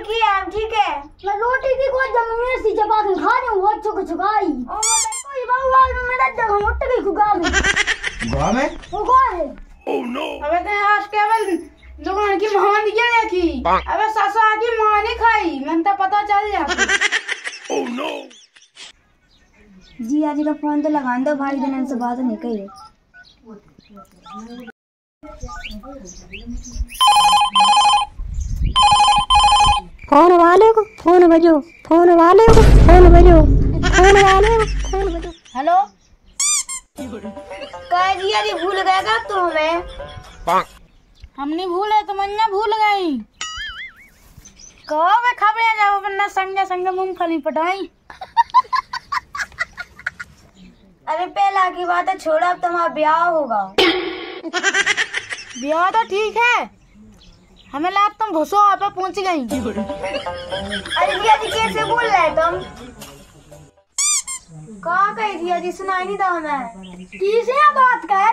की है ठीक है। मैं रोटी की को जब मिर्ची चबा के खा रही हूं वो चुकाई। ओ कोई बाबा मेरा जगह मुट्ठ गई गुगा में वो कौन है? Oh no. अबे ते आज केवल लोगों की महान दिया देखी। अबे सासा की महान ही खाई मैंने तो पता चल जाता। Oh no. जी आज का फोन तो लगा दो भाई दिन से बात नहीं कही। फोन वाले को फोन बजो, फोन वाले को फोन बजो, फोन वाले को फोन बजो। हेलो कह दिया जी भूल गए का तू हमें? हम नहीं भूले तुम अन्ना भूल गई। कहो मैं खबरें जाओ वरना संगे संगे मूंगफली पटाई। अरे पहला की बात है छोड़ा अब तुम्हारा ब्याह होगा। ब्याह तो ठीक है हमें लगा तुम भूसो पे पहुंच गई। अरे दिया जी कैसे बोल रहे तुम? कहाँ गई दिया जी सुनाई नहीं था हमें। किसे बात कर?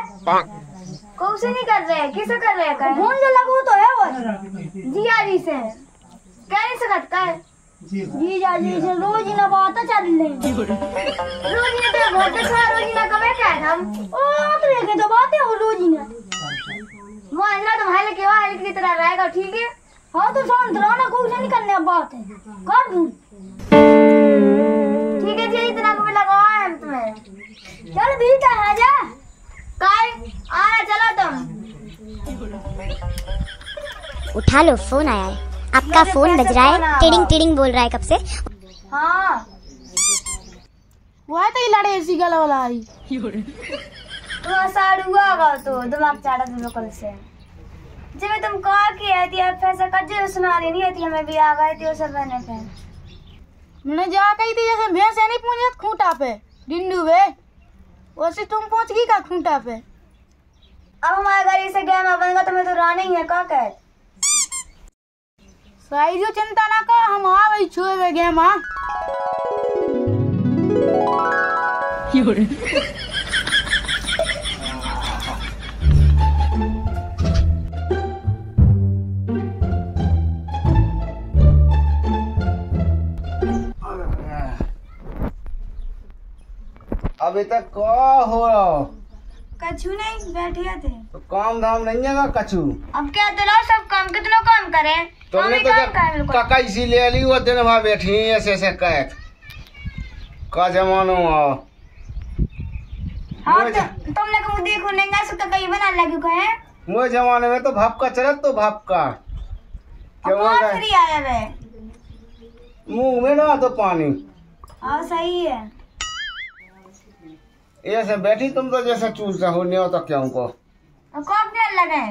कौन से नहीं कर रहे किसे कर रहे हैं? फोन जो लगू तो है वो जिया जी से कह नहीं सकता है। जीजा जी से रोज ही ना बात चल रही रोज ही तो बहुत अच्छा रोज ही ना कमे क्या हम ओ तो लेके तो बातें हो रोज ही ना वो अंदर तुम्हारे के वाले की तरह रहेगा ठीक है। हाँ तो शांत रहो ना कुछ नहीं करने अब बात है कर दूं ठीक है जी इतना को भी लगाओ हम तुम्हें। चल भीतर आ जा काय आ चलो तुम। उठा लो फोन आया है आपका फोन बज रहा है टिडिंग टिडिंग बोल रहा है कब से। हाँ वो तो ही लड़े इसी गला वाला आई तुम साड़ूगा तो दिमाग चाड़ा तुम लोग से जब तुम कहा कि आती है फैसा कज्जे सुना रही नहीं आती हमें भी आ गए थे सब रहने पे मैंने जा कही थी जैसे भैंस नहीं पहुंचे खूंटा पे डिंडू वे वैसे तुम पहुंच गई का खूंटा पे। अब हमारे गाड़ी से गया मैं बनगा तुम्हें तो रानी है का कह सही जो चिंता ना कर हम आ वही छुए हुए गए माँ। अभी तक क्या हो रहा हो? कछु नहीं बैठे थे तो काम धाम नहीं है का कछु? अब क्या तो सब काम कितना काम करें तुमने तो काका इसीलिए ली वो दिन वहाँ बैठी ऐसे ऐसे कह का जमानो आओ। हाँ तो तुमने को देखो नंगा सुता कहीं बना लगी कहे वो जमाने में तो भाप का चलत तो भाप का क्या फ्री आया वे मुंह में ना तो पानी। हाँ सही है ऐसे बैठी तुम तो जैसे चूस हो नहीं हो तो क्या उनको लगे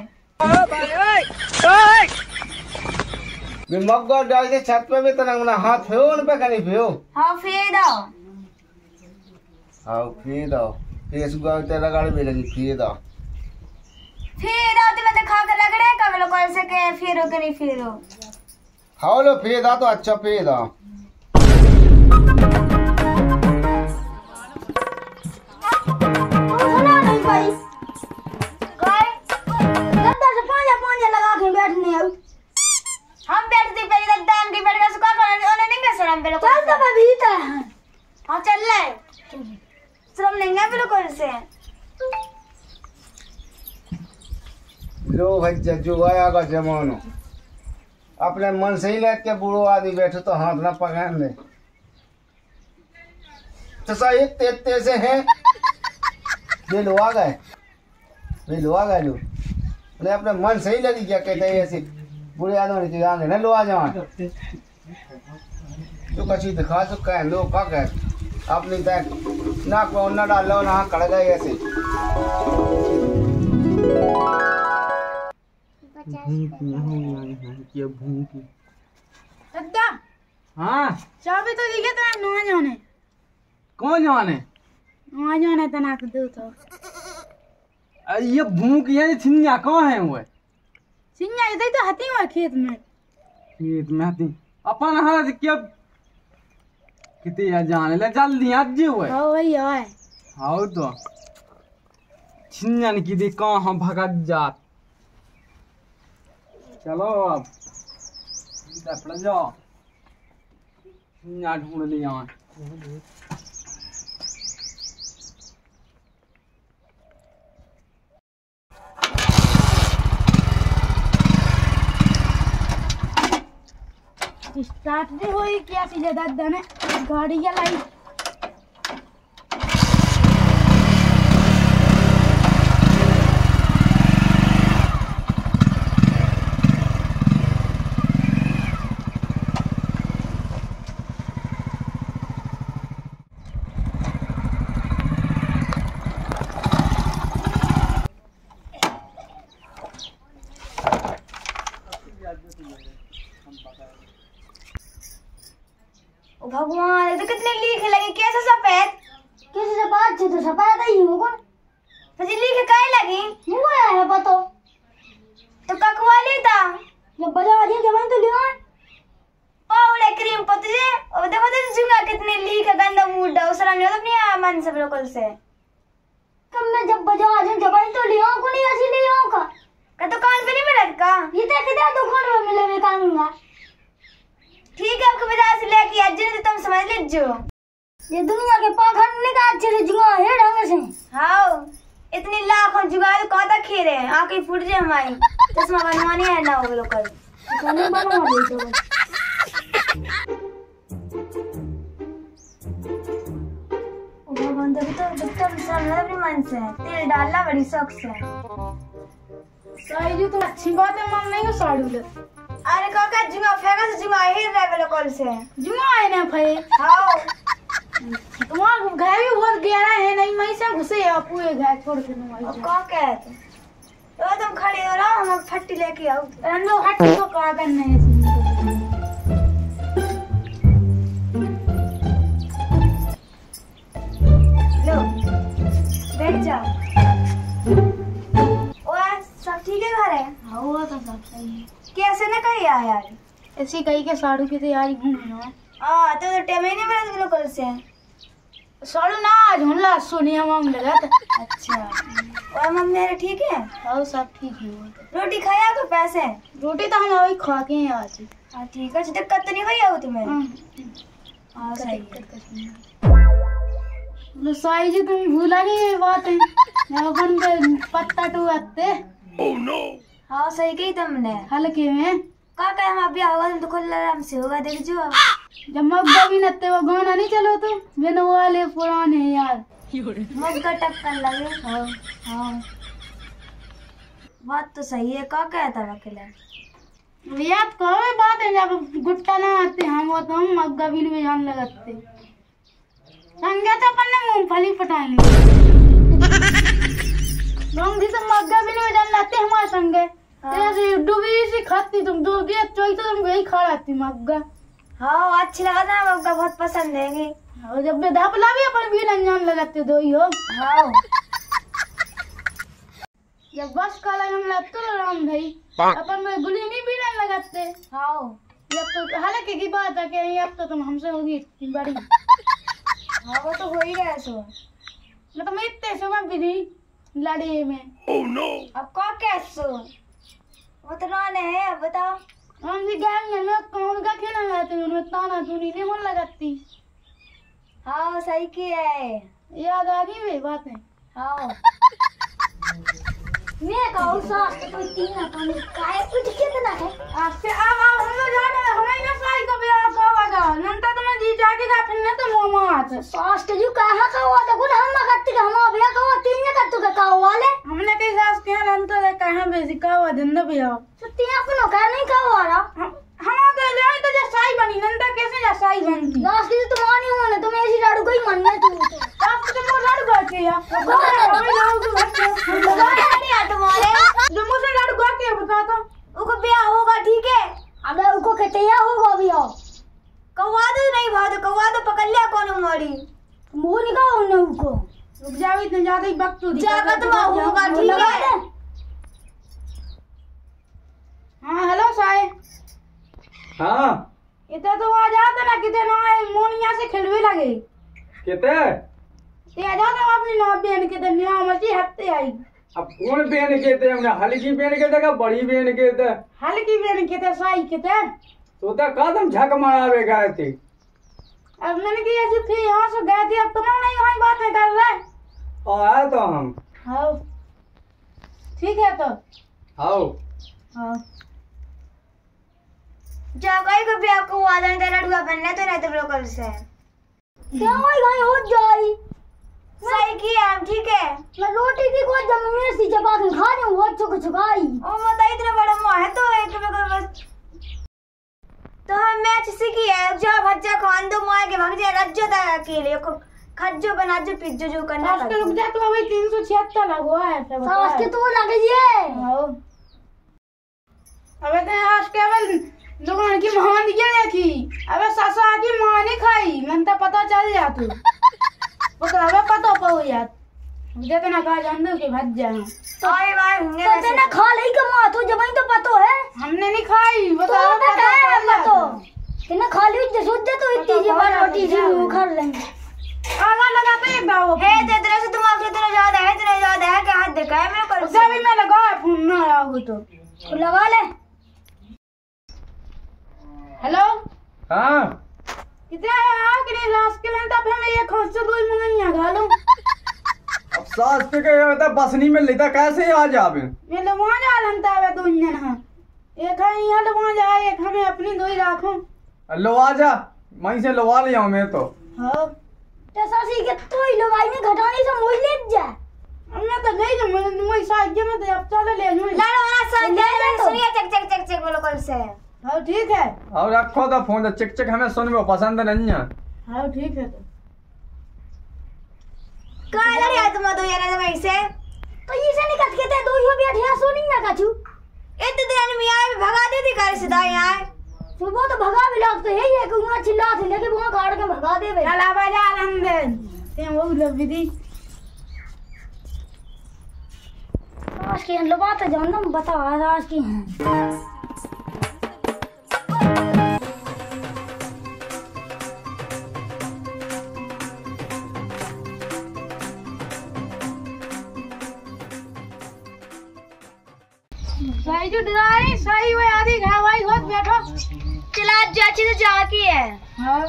मग्गा डाल के छत पे भी तना हाथ फेो उन पे कहीं फेो। हाँ फेर दो हाँ फेर दो फेसुगा तेरा गाड़ी में लगी फेर दो तुम्हें तो खा कर रगड़े कब लोग ऐसे के फेरो के नहीं फेरो। हाँ लो फेर दो तो अच्छा फेर दो हम बैठते पहले दान की बैठ के सुखा कर उन्हें नहीं कैसे हम पे लोग चल तो मैं भीतर है। हां चल ले श्रम लेंगे पे लोग से लो भाई जज्जू आया का जमानो अपने मन से ही लेके बूढ़ो आदमी बैठो तो हाथ ना पकड़ ले तो सही तेज से है ये लो आ गए लो उन्हें अपने मन से ही लगी क्या कहते हैं ऐसे बुरे आदमी की आगे ना लो आ जाओ तो कची दिखा तो कह लो का कह अपनी तक ना को ना डालो ना कड़ गए ऐसे हाँ चाबी तो दिखे तो नौ जाने कौन जाने वहाँ जाने तो ना दो तो ये भूख ये छिन्या कहाँ है वो सिंगा इधर तो हती हुआ खेत में हती अपन हाथ क्या कितने जाने ले जल्दी आज हुए हाँ वही है हाँ तो छिन्या की दी कहाँ भगत जात चलो अब पड़ जाओ ना ढूंढ लिया स्टार्ट भी हुई क्या सी ज्यादा दने गाड़ी या लाई भगवान ये तो कितने लीक लगी कैसे सफेद तो सफेद ही हूँ कौन मुझे लीक काहे लगी मुझे आया पतो तो ककवाली था जब बजा दिया जब तो लियो पाउडर क्रीम पतजे और देखो तो जुंगा कितने लीक गंदा मूड है उसरा नहीं तो अपनी मन सब लोकल से कब मैं जब बजा दिया जब तो लियो को नहीं ऐसी लियो का दुकान पे नहीं मिलत का ये तो किधर दुकान में मिले मैं कानूंगा ठीक है आपको बाजार से लेके आज तो तुम समझ लीजिए ये दुनिया के पाखंड निकाल चले जुआ है ढंग से हां इतनी लाखों जुगाड़ कहता खेरे आंखें फूट जाए हमारी चश्मा बनवानी है ना वो लोग कल बनवा दे ओ भगवान तो तुम सब अपने मन से तेल डालना बड़ी शौक से साईं तो अच्छी बात है मम्मी नहीं को साड़ू ले अरे काका जुआ फेंका से जुआ ही रहे कल से जुआ है ना भाई हां तुम्हारा घर भी बहुत गहरा है नहीं मैं से घुसे आप पूरे घर छोड़ के नहीं अब का कहते तो तुम खड़े हो रहा हम फट्टी लेके आओ रंगो हट्टी को का करना है लो बैठ जाओ और सब ठीक है घर है हां वो तो सब सही है कैसे ना कही यार ऐसी कही के साड़ू की तैयारी घूमना हां तो टाइम ही नहीं मिला कल से साड़ू ना आज हुनला सोनिया मम लगा अच्छा और मम्मी मेरे ठीक है हां सब ठीक है रोटी खाया को पैसे रोटी तो हम वही खा के आज हां ठीक है दिक्कत तो नहीं भई आओ तुम्हें हां सही लो साई जी तुम भूला नहीं बात है अपन पत्ता टूटते ओह नो हाँ सही कही तुमने हल्के में काका हम अभी होगा तो खुद आराम से होगा देख जो जब मग्गा भी नत्ते वो गाना नहीं चलो तो बिन वाले पुराने यार मग्गा टक्कर लगे हाँ हाँ बात तो सही है का कहता अकेले याद कहो बात है जब गुट्टा ना आते हम वो तो हम मग्गा भी में जान लगाते संगे तो अपन ने मूंगफली पटाएंगे लोग जिसे मग्गा भी नहीं जान लाते हमारे संगे ऐसे डूबी सी खाती तुम डूबी चोई तो तुम वही खा लाती मग्गा हाँ अच्छी लगा था मग्गा बहुत पसंद है और जब धापला भी अपन भी अनजान लगाते दो ही हो हाँ जब बस काला हम लगते तो राम भाई अपन में गुली नहीं भी नहीं लगाते हाँ जब तो हालांकि की बात है कि अब तो तुम हमसे होगी इतनी बड़ी हाँ वो तो हो ही रहा है सो मतलब मैं इतने समय भी नहीं लड़े में oh, no. अब का कैसो वो तो राने है अब बताओ हम भी गैंग में कौन का खेलना लगाते हैं उन्हें ताना तूनी नहीं मन लगाती हाँ सही की है याद आ गई वे बातें हाँ मैं कहूँ सास तो कोई तीन अपन काय कुछ कितना है आपसे अब हम लोग जाने हमें ना साई को ब्याह करवागा नंता तुम्हें जी जाके का फिर न तो मोमा आते सास के जो कहा का हुआ तो कुछ हम करती का हम ब्याह करवा तीन ने कर तू का वाले हमने कई सास के नंता है कहां बेसी का हुआ दिन ब्याह छुट्टी अपनो का नहीं का हुआ हम तो ले तो जे साई बनी नंता कैसे जा साई बनती सास की तो मानी हो ना तुम ऐसी लाडू कोई मन है तू सास तो मोर लाडू गा के यार हमें लाडू तो बच्चे तुम्हारे जो मुझसे लड़ गया क्या बता तो उनको ब्याह होगा ठीक है अबे उनको कटिया होगा भी हो कौवा तो नहीं भाव तो कौवा तो पकड़ लिया कौन मोड़ी मुंह निकाल उन्हें उनको रुक जाओ इतने ज्यादा ही वक्त तो जागा तो होगा ठीक है हां हेलो साई हां इतना तो आ जाता ना किते ना मोनिया से खेलवे लगे किते ते आ जाता अपनी नौ बहन के दुनिया मची हफ्ते आई अब कौन बहन के थे हमने हल्की बहन के थे का बड़ी बहन के थे हल्की बहन के थे साई के थे सोता कदम झक मारावे गए थे। अब मैंने की ऐसी फिर यहाँ से गए थे, अब तुम नहीं वही बातें कर रहे। आए तो हम। हाँ ठीक है तो। आओ। हाँ जा कहीं को भी आपको वादा नहीं तेरा डुआ बनना तो नहीं तो लोकल से क्या भाई भाई हो जाई सही किया हम ठीक है। मैं रोटी की को जब मैं सी चबा के खा रही हूं वो चुकाई ओ मत इतना बड़ा मुंह है तो एक में बस तो हम मैच सीखी है जा बच्चा खान दो मुंह के भाग जा रज्जो ता अकेले को खज्जो बना जो पिज्जो जो करना है रुक जा तो भाई 376 लगवा है सास के तो लगे ये हां अबे ते आज केवल दुकान की महान दिया देखी अबे सासा की मां नहीं खाई मन तो पता चल जा तू वो तो अबे पता पाओ यार मुझे तो ना कहा जान दो कि भज जा अरे भाई हमने तो तेने खा ली के मां तो जब ही तो पता है हमने नहीं खाई वो तो पता है तो तेने खा ली जो सोच तो इतनी जी बार रोटी सी खा लेंगे आगा लगा तो एक बार है तेरे से तुम आगे तेरा याद है कि हाथ देखा है मैं कल से भी मैं लगाया फोन ना आया हो तो लगा ले। हेलो हाँ कितना है कि नहीं रास के लेंता फिर मैं ये खर्च दो मंगनिया गालो अब सास पे के होता बसनी में लेता कैसे आ जावे। मैं लवा जा लेंता है दो इंजन हां एक है यहां लवा जा एक हमें अपनी दो ही राखो लो आ जा वहीं से लवा ले आऊं मैं तो। हां ते सासी के तो ही लगाई नहीं घटानी से मोई ले जा मैं तो गई जो मैं साइड में तो अब चले ले लूं लालो ना संग सुनिए चक बोलो कल से। हाँ ठीक है और रखो तो फोन चेक चेक हमें सुनबो पसंद नहीं है। हाँ ठीक है तो का लड़ यार तुम दो यार ना से तो ये से निकल के ते दो ही बैठे हैं सुनी ना काचू इतने दिन में आए भगा दे थी घर से दा यार तो वो तो भगा भी लगते है ये कुआं चिल्ला थे लेके वो काट के भगा दे बे चला बाजा आनंदन ते वो लव दी आज की हम लोग बात जानना बता आज की हैं सही जो डराई सही वो आधी घावाई होत बैठो चला चाची तो जाकी है। हां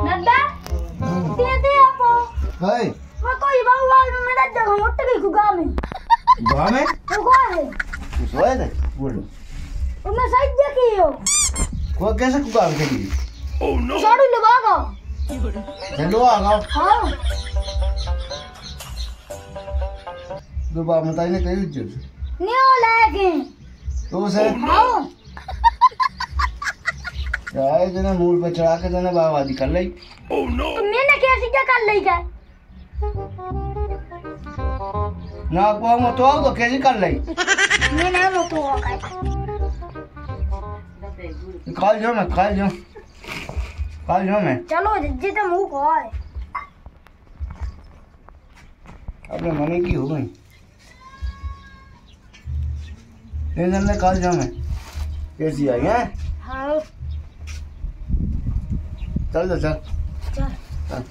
नंदा दे आपो हाय वो कोई बाबू में मेरा जगह उठ गई गुगा में वो कौन है सोए थे बोल वो मैं सही देखी हो को कैसे कुका खेली ओह नो साड़ी लगाओ चलो आ गओ। हां दो बार बताई ने कही उज्जल न्यू लेके तो से हां चाहे जना मूल पे चढ़ा के जना बावादी कर ली। ओह नो तो मैंने कैसे क्या कर ली क्या ना को हम तो कैसे कर ली मैंने वो तो कल जो मैं चलो जितना मुंह को है अपने मम्मी की हो गई ने कल जो मैं कैसी आई है। हाँ चल चल